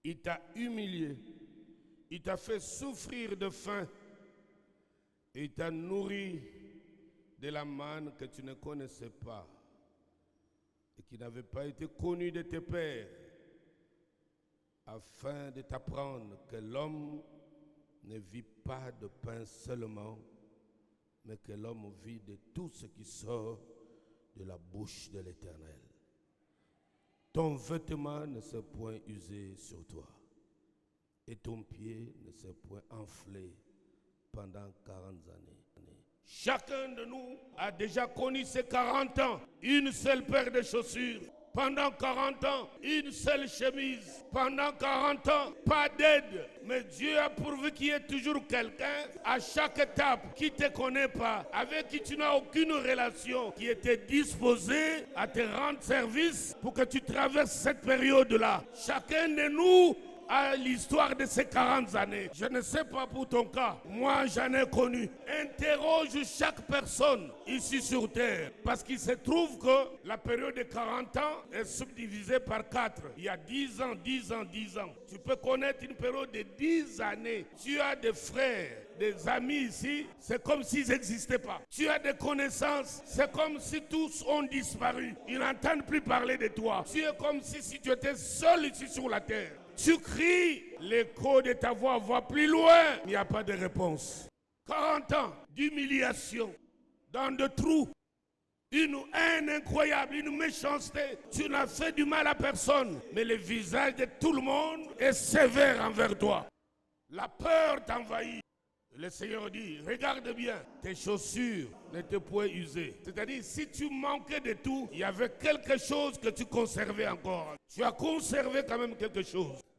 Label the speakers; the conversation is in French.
Speaker 1: Il t'a humilié. Il t'a fait souffrir de faim. Et il t'a nourri de la manne que tu ne connaissais pas et qui n'avait pas été connue de tes pères, afin de t'apprendre que l'homme ne vit pas de pain seulement, mais que l'homme vit de tout ce qui sort de la bouche de l'Éternel. Ton vêtement ne s'est point usé sur toi, et ton pied ne s'est point enflé pendant 40 années. Chacun de nous a déjà connu ces 40 ans, une seule paire de chaussures. Pendant 40 ans, une seule chemise. Pendant 40 ans, pas d'aide. Mais Dieu a pourvu qu'il y ait toujours quelqu'un à chaque étape qui ne te connaît pas, avec qui tu n'as aucune relation, qui était disposé à te rendre service pour que tu traverses cette période-là. Chacun de nous à l'histoire de ces 40 années. Je ne sais pas pour ton cas. Moi, j'en ai connu. Interroge chaque personne ici sur terre. Parce qu'il se trouve que la période de 40 ans est subdivisée par 4. Il y a 10 ans, 10 ans, 10 ans. Tu peux connaître une période de 10 années. Tu as des frères, des amis ici, c'est comme s'ils n'existaient pas. Tu as des connaissances, c'est comme si tous ont disparu. Ils n'entendent plus parler de toi. Tu es comme si tu étais seul ici sur la terre. Tu cries, l'écho de ta voix va plus loin. Il n'y a pas de réponse. 40 ans d'humiliation, dans de trous, une haine incroyable, une méchanceté. Tu n'as fait du mal à personne, mais le visage de tout le monde est sévère envers toi. La peur t'envahit. Le Seigneur dit, regarde bien, tes chaussures n'étaient point usées. C'est-à-dire, si tu manquais de tout, il y avait quelque chose que tu conservais encore. Tu as conservé quand même quelque chose.